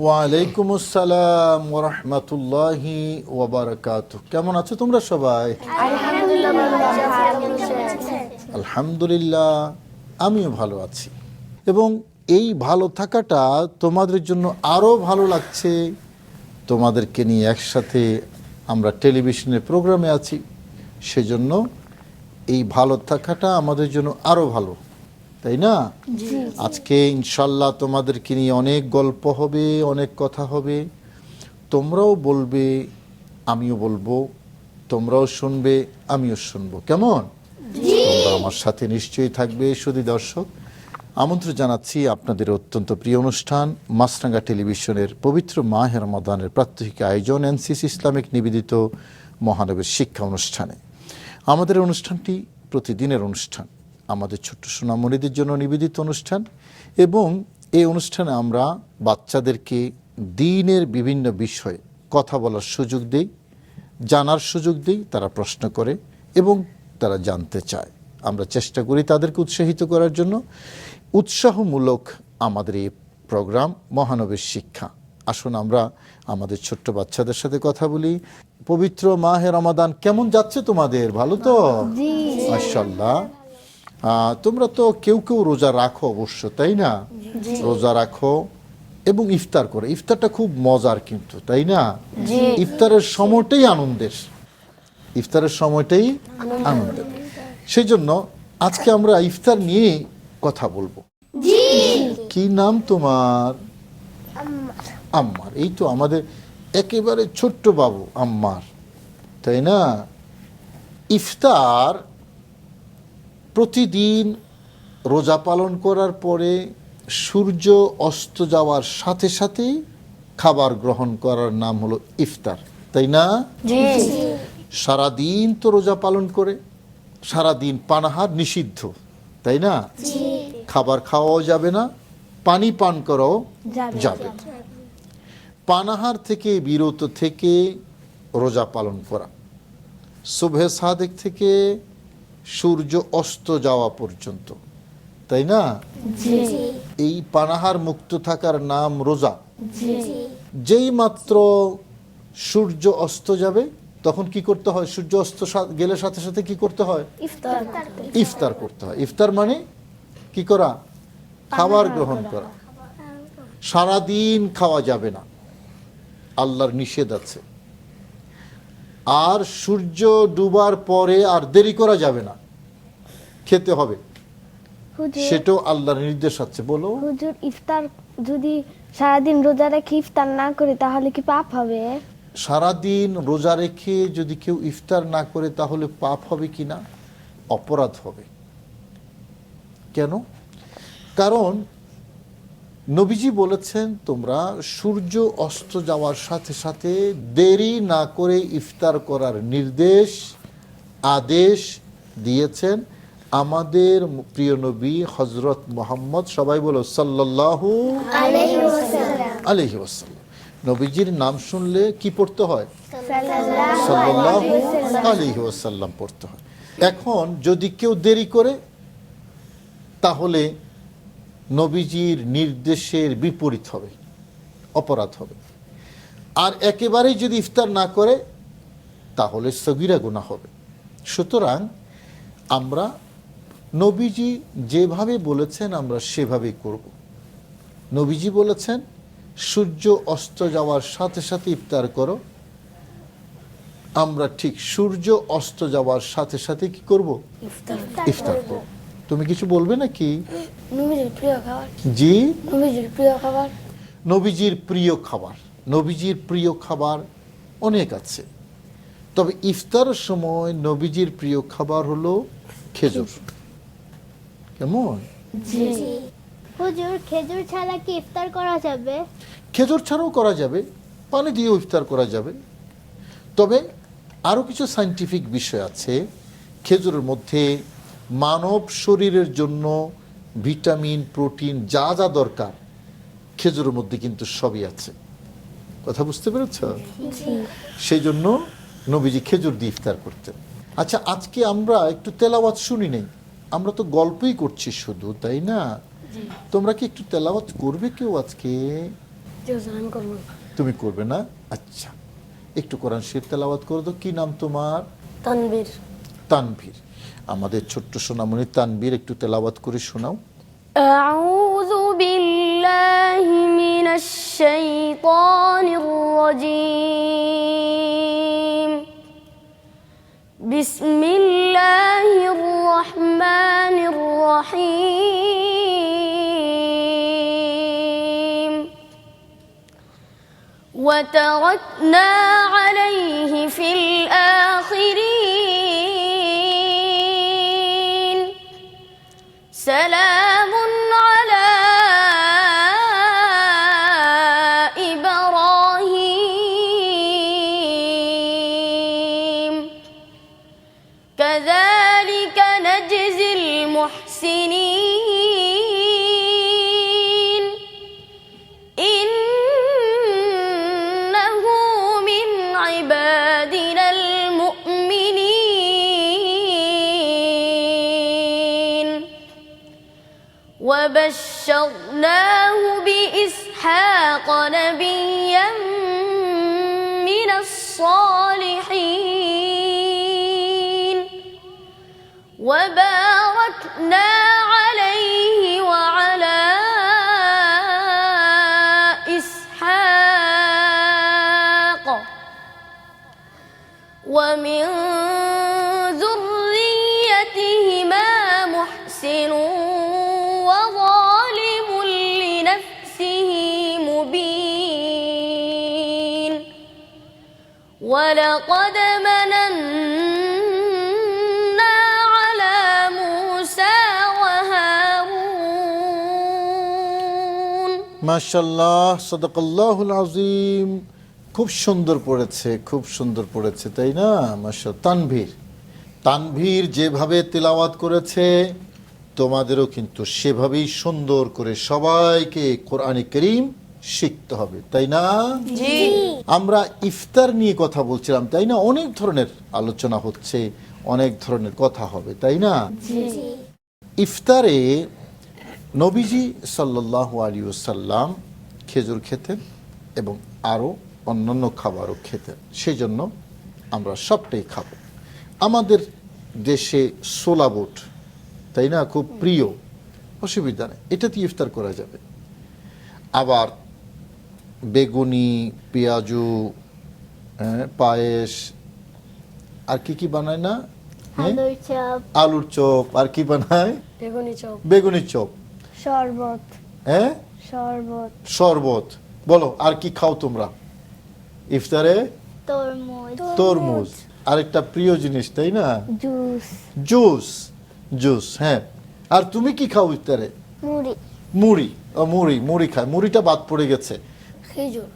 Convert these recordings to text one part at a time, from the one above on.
ওয়ালাইকুম আসসালাম ওয়া রাহমাতুল্লাহি ওয়া বারাকাতুহু। কেমন আছো তোমরা সবাই? আলহামদুলিল্লাহ, আমিও ভালো আছি। এবং এই ভালো থাকাটা তোমাদের জন্য আরও ভালো লাগছে। তোমাদেরকে নিয়ে একসাথে আমরা টেলিভিশনের প্রোগ্রামে আছি, সেজন্য এই ভালো থাকাটা আমাদের জন্য আরও ভালো, তাই না? আজকে ইনশাল্লাহ তোমাদেরকে নিয়ে অনেক গল্প হবে, অনেক কথা হবে। তোমরাও বলবে, আমিও বলবো, তোমরাও শুনবে, আমিও শুনবো। কেমন? তোমরা আমার সাথে নিশ্চয়ই থাকবে। শুধু দর্শক, আমন্ত্রণ জানাচ্ছি আপনাদের অত্যন্ত প্রিয় অনুষ্ঠান মাছরাঙ্গা টেলিভিশনের পবিত্র মাহে রমাদানের প্রাত্যহিক আয়োজন এনসিসি ইসলামিক নিবেদিত মহানবীর শিক্ষা অনুষ্ঠানে। আমাদের অনুষ্ঠানটি প্রতিদিনের অনুষ্ঠান, আমাদের ছোট্ট সোনামণিদের জন্য নিবেদিত অনুষ্ঠান। এবং এই অনুষ্ঠানে আমরা বাচ্চাদেরকে দ্বীনের বিভিন্ন বিষয়ে কথা বলার সুযোগ দেই, জানার সুযোগ দিই। তারা প্রশ্ন করে এবং তারা জানতে চায়। আমরা চেষ্টা করি তাদেরকে উৎসাহিত করার জন্য। উৎসাহমূলক আমাদের এই প্রোগ্রাম মহানবীর শিক্ষা। আসুন আমরা আমাদের ছোট্ট বাচ্চাদের সাথে কথা বলি। পবিত্র মাহে রমাদান কেমন যাচ্ছে তোমাদের? ভালো তো? মাশাআল্লাহ। তোমরা তো কেউ কেউ রোজা রাখো অবশ্য, তাই না? রোজা রাখো এবং ইফতার করে। ইফতারটা খুব মজার কিন্তু, তাই না? ইফতারের সময়টাই আনন্দের, ইফতারের সময়টাই আনন্দের। সেই জন্য আজকে আমরা ইফতার নিয়ে কথা বলবো। কি নাম তোমার? আম্মার। এই তো আমাদের একেবারে ছোট্ট বাবু আম্মার, তাই না? ইফতার প্রতিদিন রোজা পালন করার পরে সূর্য অস্ত যাওয়ার সাথে সাথেই খাবার গ্রহণ করার নাম হলো ইফতার, তাই না? সারাদিন তো রোজা পালন করে, সারাদিন পানাহার নিষিদ্ধ, তাই না? খাবার খাওয়াও যাবে না, পানি পান করাও যাবে না। পানাহার থেকে বিরত থেকে রোজা পালন করা, সুবহে সাদেক থেকে সূর্য অস্ত যাওয়া পর্যন্ত, তাই না? এই পানাহার মুক্ত থাকার নাম রোজা। যেই মাত্র সূর্য অস্ত যাবে তখন কি করতে হয়? সূর্য অস্ত গেলে সাথে সাথে কি করতে হয়? ইফতার করতে হয়। ইফতার মানে কি করা? খাবার গ্রহণ করা। সারাদিন খাওয়া যাবে না, আল্লাহর নিষেধ আছে। আর সূর্য ডুবার পরে আর দেরি করা যাবে না, খেতে হবে, সেটাও আল্লাহর নির্দেশ আছে। বলো হুজুর, ইফতার যদি সারাদিন রোজা রেখে ইফতার না করে তাহলে কি পাপ হবে? সারাদিন রোজা রেখে যদি কেউ ইফতার না করে তাহলে পাপ হবে কিনা? অপরাধ হবে। কেন? কারণ নবীজি বলেছেন তোমরা সূর্য অস্ত যাওয়ার সাথে সাথে দেরি না করে ইফতার করার নির্দেশ, আদেশ দিয়েছেন আমাদের প্রিয় নবী হযরত মুহাম্মদ, সবাই বলো সাল্লাল্লাহু আলাইহি ওয়াসাল্লাম। নবীজির নাম শুনলে কি পড়তে হয়? সাল্লাল্লাহু আলাইহি ওয়াসাল্লাম পড়তে হয়। এখন যদি কেউ দেরি করে তাহলে নবীজির নির্দেশের বিপরীত হবে, অপরাধ হবে। আর একেবারেই যদি ইফতার না করে তাহলে সগীরা গুনাহ হবে। সুতরাং আমরা নবীজি যেভাবে বলেছেন আমরা সেভাবেই করব। নবীজি বলেছেন সূর্য অস্ত যাওয়ার সাথে সাথে ইফতার করো, আমরা ঠিক সূর্য অস্ত যাওয়ার সাথে সাথে কি করব? ইফতার করব। তুমি কিছু বলবে নাকি? নবীজির প্রিয় খাবার। জি, নবীজির প্রিয় খাবার। নবীজির প্রিয় খাবার, নবীজির প্রিয় খাবার অনেক আছে, তবে ইফতারের সময় নবীজির প্রিয় খাবার হলো খেজুর। কেমন? হুজুর, খেজুর ছাড়া কি ইফতার করা যাবে? খেজুর ছাড়াও করা যাবে, পানি দিয়েও ইফতার করা যাবে। তবে আরও কিছু সায়েন্টিফিক বিষয় আছে। খেজুরের মধ্যে মানব শরীরের জন্য ভিটামিন, প্রোটিন যা যা দরকার খেজুরের মধ্যে কিন্তু সবই আছে। কথা বুঝতে পেরেছ? সেই জন্য নবীজি খেজুর দিয়ে ইফতার করতেন। আচ্ছা, আজকে আমরা একটু তেলাওয়াত শুনি নেই, আমরা তো গল্পই করছি শুধু, তাই না? তোমরা কি একটু তেলাওয়াত করবে কেউ আজকে? আমি করবো। তুমি করবে না? আচ্ছা, একটু কোরআন শরীফ তেলাওয়াত করে দাও। কি নাম তোমার? তানবীর। তানভীর। আমাদের ছোট্ট সোনামণি তানভীর একটু তেলাওয়াত করে শোনাও। أعوذ بالله من الشيطان الرجيم بسم الله الرحمن الرحيم وتركنا عليه في الآخرين سلام على إبراهيم كذلك نجزي المحسنين إنه من عبادنا المؤمنين وبشرناه بإسحاق نبيا من الصالحين وباركنا عليه وعلى إسحاق ومن ذريتهما محسن وظالم لنفسه مبين ولقد مننا على موسى وهارون মাশাআল্লাহ, সাদাকাল্লাহুল আযীম। খুব সুন্দর পড়েছে, খুব সুন্দর পড়েছে, তাই না? মাশাআল্লাহ। তানভীর, তানভীর যেভাবে তেলাওয়াত করেছে তোমাদেরও কিন্তু সেভাবেই সুন্দর করে সবাইকে কোরআনে কারীম শিখতে হবে, তাই না? জি। আমরা ইফতার নিয়ে কথা বলছিলাম, তাই না? অনেক ধরনের আলোচনা হচ্ছে, অনেক ধরনের কথা হবে, তাই না? ইফতারে নবীজি সাল্লাল্লাহু আলাইহি ওয়াসাল্লাম খেজুর খেতেন এবং আরও অন্যান্য খাবারও খেতেন। সেই জন্য আমরা সবটাই খাবো। আমাদের দেশে ছোলা বুট, তাই না, খুব প্রিয়, অসুবিধা নেই, এটা দিয়ে ইফতার করা যাবে। আবার বেগুনি, পেঁয়াজু, পায়েস, আর কি কি বানায় না? আলুর চপ, আলুর চপ, আর কি বানায়? বেগুনি চপ। বেগুনি চপ, শরবত, হ্যাঁ, শরবত, শরবত। বলো আর কি খাও তোমরা ইফতারে? তরমুজ, তরমুজ, আরেকটা প্রিয় জিনিস, তাই না? জুস, জুস, জুস, হ্যাঁ। আর তুমি কি খাও ইফতারে? মুড়ি, মুড়ি। মুড়ি, মুড়ি খায়, মুড়িটা বাদ পড়ে গেছে। খেজুর।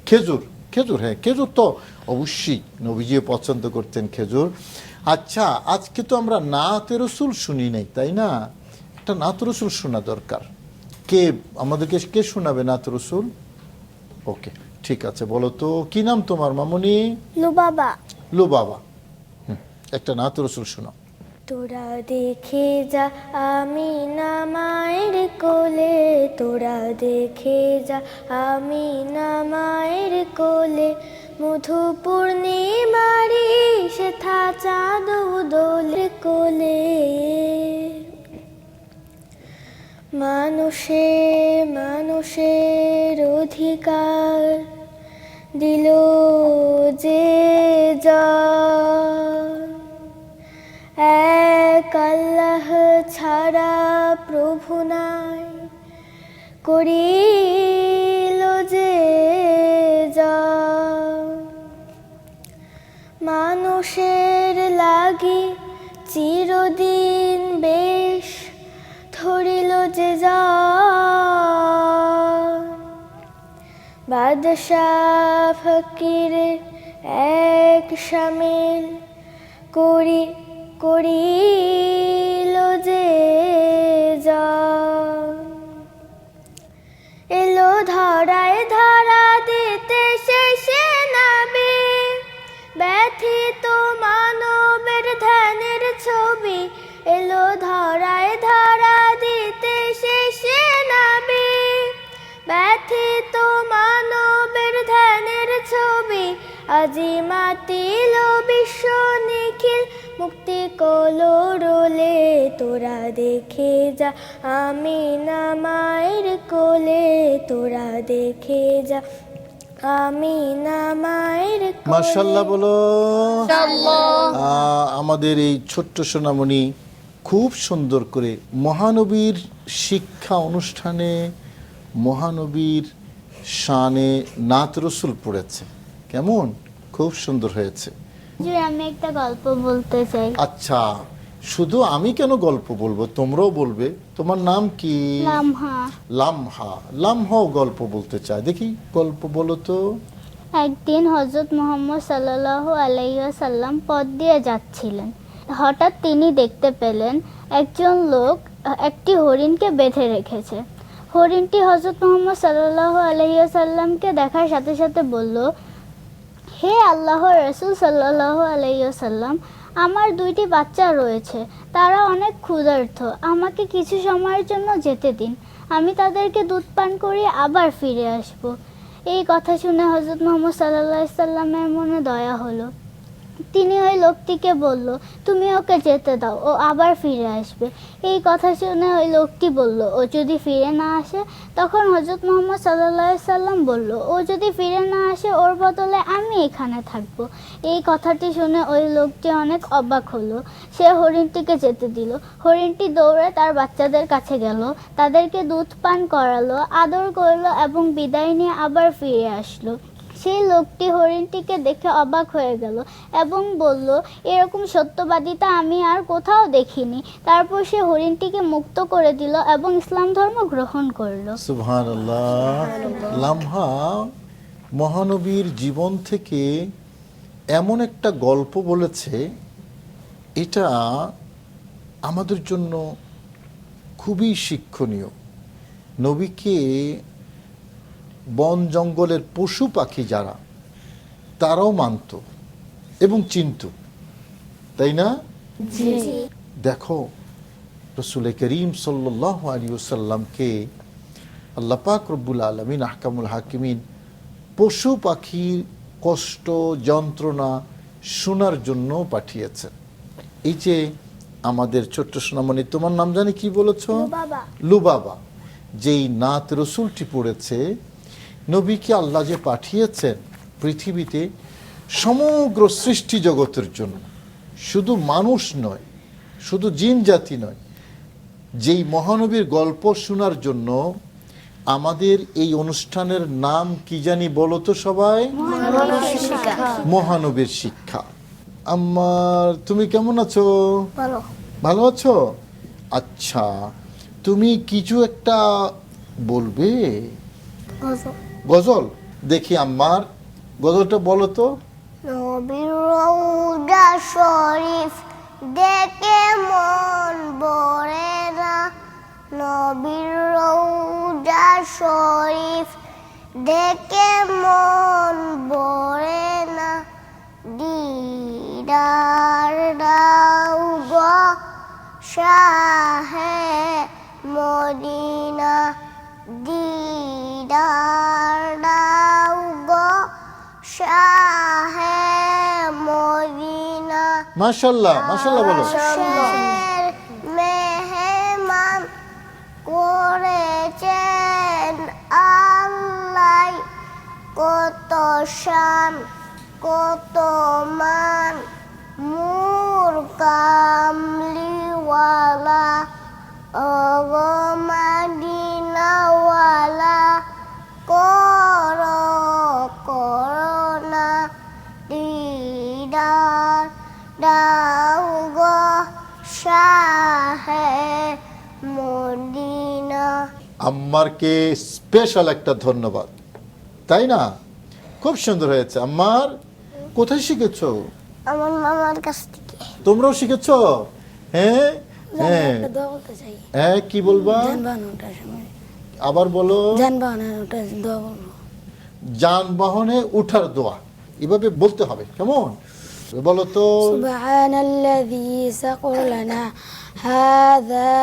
খেজুর, খেজুর, হ্যাঁ, খেজুর তো অবশ্যই নবীজিও পছন্দ করতেন খেজুর। আচ্ছা, আজকে তো আমরা নাতে রসুল শুনি নাই, তাই না? একটা নাত রসুল শোনা দরকার। কে আমাদেরকে কে শোনাবে নাত রসুল? ওকে, ঠিক আছে, বলো তো কি নাম তোমার মামুনি? লুবাবা। লুবাবা। একটা নাত রসুল শোনাও। তোরা দেখে যা আমি না মায়ের কোলে, তোরা দেখে যা আমি না মায়ের কোলে, মধু পূর্ণিমারি সেথা চাঁদ দোলের কোলে। মানুষে মানুষের অধিকার দিল যে যা, এক আল্লাহ ছাড়া প্রভু নাই, করিল যে যা। মানুষের লাগি চিরদিন বেশ ধরিল যে যা, বাদশাহ ফকিরের এক শামিল করিল যে যা। এলো ধরায় ধরা দিতে শেষে নাবে, ব্যথিত মানবের ধ্যানের ছবি, এলো ধরায় ধরা দিতে শেষে নাবে, ব্যথিত আজি মাতিল বিশ্ব নিখিল মুক্তি কলরলে তোরা দেখে যা আমিনা মায়ের কোলে তোরা দেখে যা আমিনা মায়ের কোলে। মাশাআল্লাহ বলো। আমাদের এই ছোট্ট সোনামণি খুব সুন্দর করে মহানবীর শিক্ষা অনুষ্ঠানে মহানবীর শানে নাত রসুল পড়েছে। কেমন? খুব সুন্দর হয়েছে। হুজুর আমি একটা গল্প বলতে চাই। আচ্ছা, শুধু আমি কেন গল্প বলবো, তোমরাও বলবে। তোমার নাম কি? লামহা। লামহা। লামহাও গল্প বলতে চায়, দেখি গল্প বলো তো। একদিন হযরত মুহাম্মদ সাল্লাল্লাহু আলাইহি ওয়াসাল্লাম পথ দিয়ে যাচ্ছিলেন। হঠাৎ তিনি দেখতে পেলেন একজন লোক একটি হরিণকে বেঁধে রেখেছে। হরিণটি হযরত মুহাম্মদ সাল্লাল্লাহু আলাইহি ওয়াসাল্লামকে দেখার সাথে সাথে বলল, হে আল্লাহর রাসূল সাল্লাল্লাহু আলাইহি ওয়াসাল্লাম, আমার 2টি বাচ্চা রয়েছে, তারা অনেক ক্ষুধার্ত, আমাকে কিছু সময়ের জন্য যেতে দিন, আমি তাদেরকে দুধ পান করিয়ে আবার ফিরে আসব। এই কথা শুনে হযরত মুহাম্মদ সাল্লাল্লাহু আলাইহি সাল্লামের মনে দয়া হলো। তিনি ওই লোকটিকে বলল, তুমি ওকে যেতে দাও, ও আবার ফিরে আসবে। এই কথা শুনে ওই লোকটি বলল, ও যদি ফিরে না আসে? তখন হযরত মুহাম্মদ সাল্লাল্লাহু আলাইহি সাল্লাম বলল, ও যদি ফিরে না আসে ওর বদলে আমি এখানে থাকব। এই কথাটি শুনে ওই লোকটি অনেক অবাক হলো। সে হরিণটিকে যেতে দিল। হরিণটি দৌড়ে তার বাচ্চাদের কাছে গেল, তাদেরকে দুধ পান করালো, আদর করলো এবং বিদায় নিয়ে আবার ফিরে আসলো। সেই লোকটি হরিণটিকে দেখে অবাক হয়ে গেল এবং বলল, এরকম সত্যবাদিতা আমি আর কোথাও দেখিনি। তারপর সে হরিণটিকে মুক্ত করে দিল এবং ইসলাম ধর্ম গ্রহণ করলো। সুবহানাল্লাহ। লামহা মহানবীর জীবন থেকে এমন একটা গল্প বলেছে, এটা আমাদের জন্য খুবই শিক্ষণীয়। নবীকে বন জঙ্গলের পশু পাখি যারা, তারাও মানত এবং চিনত, তাই না? দেখো, রাসূল করিম সাল্লাল্লাহু আলাইহি ওয়াসাল্লামকে আল্লাহ পাক রব্বুল আলামিন আহকামুল হাকিমিন পশু পাখির কষ্ট যন্ত্রণা শোনার জন্য পাঠিয়েছেন। এই যে আমাদের ছোট্ট সোনামণি, তোমার নাম জানি কি বলেছো? বাবা। লুবাবা। যেই নাত রসুলটি পড়েছে, নবীকে আল্লাহ যে পাঠিয়েছেন পৃথিবীতে সমগ্র সৃষ্টি জগতের জন্য, শুধু মানুষ নয়, শুধু জিন জাতি নয়, যেই মহানবীর গল্প শোনার জন্য। আমাদের এই অনুষ্ঠানের নাম কি জানি বলো তো সবাই? মহানবীর শিক্ষা। আমার, তুমি কেমন আছো? ভালো। ভালো আছো? আচ্ছা, তুমি কিছু একটা বলবে? গজল? দেখি আম্মার, গজলটা বলো তো। নবীর রওজা শরীফ দেখে মন ভরে না, নবীর রওজা শরীফ দেখে মন ভরে না, দিদার দাও গো শাহে মদিনা, দিদার দাও গো শাহে মদিনা। মাশাআল্লাহ, মাশাআল্লাহ বলো। মেহমান করেছেন আল্লাহ, কত শান কত মান, মুর কামলিওয়ালা ওগো মদিনাওয়ালা, করো করোনা দিদার দাও গো শাহে মদিনা। আম্মারকে স্পেশাল একটা ধন্যবাদ, তাই না? খুব সুন্দর হয়েছে। আম্মার, কোথায় শিখেছো? আমার মামার কাছ থেকে। তোমরাও শিখেছো? হ্যাঁ হ্যাঁ একটা দোয়া বলতে চাই। হ্যাঁ, কি বলবা? যানবাহন ওঠার সময়, আবার বলো। যানবাহনে ওঠার দোয়া বলবো। যানবাহনে উঠার দোয়া এভাবে বলতে হবে, কেমন? বলো তো। সুবহানাল্লাযী সাখারা লানা হাযা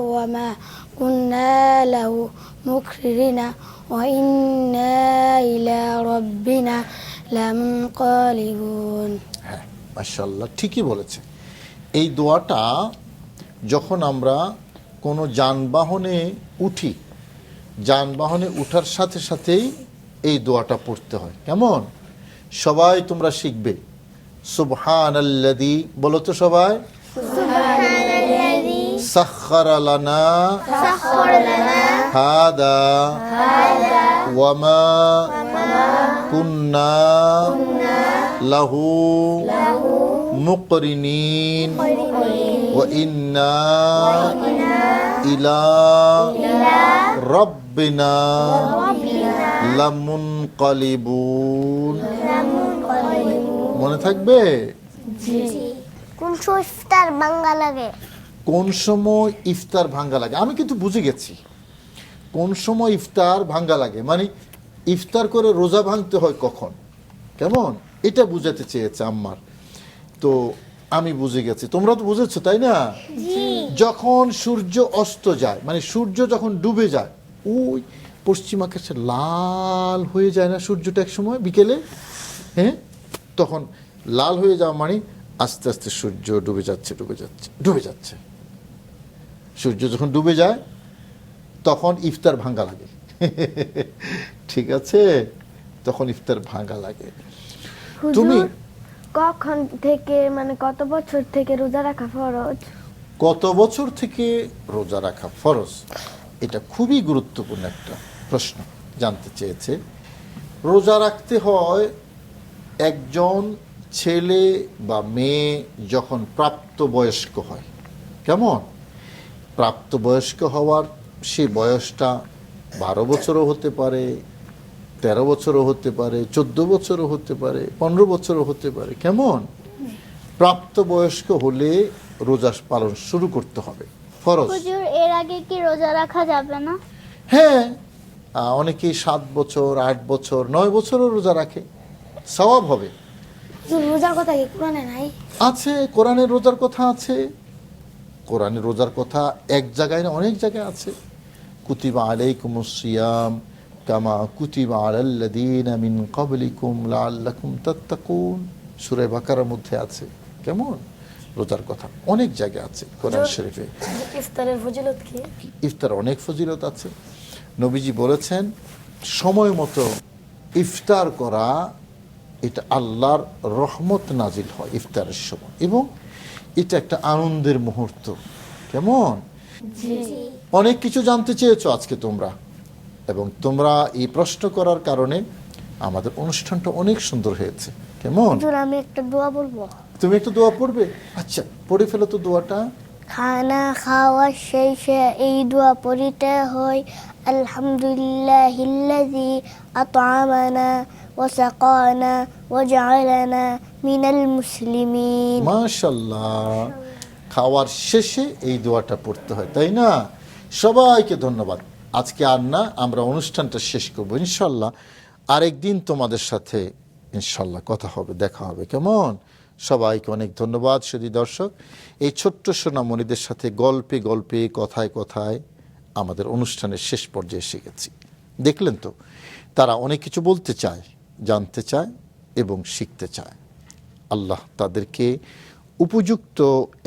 ওয়া মা কুন্না লাহু মুকরিনা ওয়া ইন্না ইলা রাব্বিনা লামুনকালিবুন। হ্যাঁ, মাশাআল্লাহ, ঠিকই বলেছে। এই দোয়াটা যখন আমরা কোনো যানবাহনে উঠি, যানবাহনে উঠার সাথে সাথেই এই দোয়াটা পড়তে হয়। কেমন? সবাই তোমরা শিখবে। সুবহানাল্লাযী, বলো তো সবাই। সাখখারা লানা হাদা ওয়ামা কুন্না লাহু মুকরিনিন ওয়া ইন্না ইলা রাব্বিনা লামুনকালিবুন। মনে থাকবে? কোন ইফতার ভাঙ্গা লাগে? কোন সময় ইফতার ভাঙ্গা লাগে? আমি কিন্তু বুঝে গেছি কোন সময় ইফতার ভাঙ্গা লাগে, মানে ইফতার করে রোজা ভাঙতে হয় কখন। কেমন? এটা বুঝাতে চেয়েছে আম্মার। তো আমি বুঝে গেছি, তোমরা তো বুঝেছো তাই না? যখন সূর্য অস্ত যায়, মানে সূর্য যখন ডুবে যায়, ওই পশ্চিম আকাশে লাল হয়ে যায় না সূর্যটা এক সময় বিকেলে? হ্যাঁ, তখন লাল হয়ে যাওয়া মানে আস্তে আস্তে সূর্য ডুবে যাচ্ছে ডুবে যাচ্ছে ডুবে যাচ্ছে। সূর্য যখন ডুবে যায় তখন ইফতার ভাঙ্গা লাগে। ঠিক আছে, তখন ইফতার ভাঙ্গা লাগে। তুমি হুজুর, কখন থেকে, মানে কত বছর থেকে রোজা রাখা ফরজ? কত বছর থেকে রোজা রাখা ফরজ, এটা খুবই গুরুত্বপূর্ণ একটা প্রশ্ন জানতে চেয়েছে। রোজা রাখতে হয় একজন ছেলে বা মেয়ে যখন প্রাপ্তবয়স্ক হয়। কেমন? প্রাপ্তবয়স্ক হওয়ার সেই বয়সটা 12 বছরও হতে পারে, 13 বছরও হতে পারে, 14 বছরও হতে পারে, 15 বছরও হতে পারে। কেমন? প্রাপ্তবয়স্ক হলে রোজা পালন শুরু করতে হবে, ফরজ। হুজুর, এর আগে কি রোজা রাখা যাবে না? হ্যাঁ, অনেকেই 7 বছর, 8 বছর, 9 বছরও রোজা রাখে, সওয়াব হবে। হুজুর, রোজার কথা কি কোরআনে নাই? আছে, কোরআনের রোজার কথা আছে। কোরআনের রোজার কথা এক জায়গায় না, অনেক জায়গায় আছে। কুতিবা আলাইকুমুস সিয়াম কামা কুতিবা আলাল্লাযীনা মিন ক্বাবলিকুম লাআল্লাকুম তাত্তাকুন, সূরা বাকারার মধ্যে আছে। কেমন? রোজার কথা অনেক জায়গায় আছে কোরআন শরীফে। ইফতারের ফজিলত কি? ইফতার অনেক ফজিলত আছে। নবীজি বলেছেন সময় মতো ইফতার করা, এটা আল্লাহর রহমত নাজিল হয় ইফতারের সময়, এবং এটা একটা আনন্দের মুহূর্ত। কেমন? অনেক কিছু জানতে চেয়েছো আজকে তোমরা, এবং তোমরা এই প্রশ্ন করার কারণে আমাদের অনুষ্ঠানটা অনেক সুন্দর হয়েছে। কেমন? হুজুর, আমি একটা দোয়া বলবো। তুমি একটু দোয়া পড়বে? আচ্ছা, পড়ে ফেলো তো দোয়াটা। খানা খাওয়ার শেষে এই দোয়া পড়িতে হয়, আলহামদুলিল্লাহিল্লাযী আত'আমানা ওয়া সাকানা ওয়া জাআলানা মিনাল মুসলিমিন। মাশাআল্লাহ, খাওয়ার শেষে এই দোয়াটা পড়তে হয়, তাই না? সবাইকে ধন্যবাদ। আজকে আর না, আমরা অনুষ্ঠানটা শেষ করবো ইনশাল্লাহ। আরেকদিন তোমাদের সাথে ইনশাল্লাহ কথা হবে, দেখা হবে। কেমন? সবাইকে অনেক ধন্যবাদ। শুধু দর্শক, এই ছোট্ট সোনামণিদের সাথে গল্পে গল্পে, কথায় কথায় আমাদের অনুষ্ঠানের শেষ পর্যায়ে এসে গেছি। দেখলেন তো, তারা অনেক কিছু বলতে চায়, জানতে চায় এবং শিখতে চায়। আল্লাহ তাদেরকে উপযুক্ত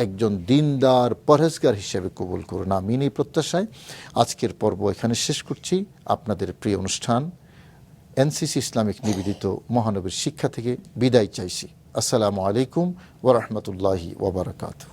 একজন দিনদার পরহেজগার হিসেবে কবুল করুন, আমিন। এই প্রত্যাশায় আজকের পর্ব এখানে শেষ করছি। আপনাদের প্রিয় অনুষ্ঠান এনসিসি ইসলামিক নিবেদিত মহানবীর শিক্ষা থেকে বিদায় চাইছি। আসসালামু আলাইকুম ওয়া রাহমাতুল্লাহি ওয়া বারাকাতুহু।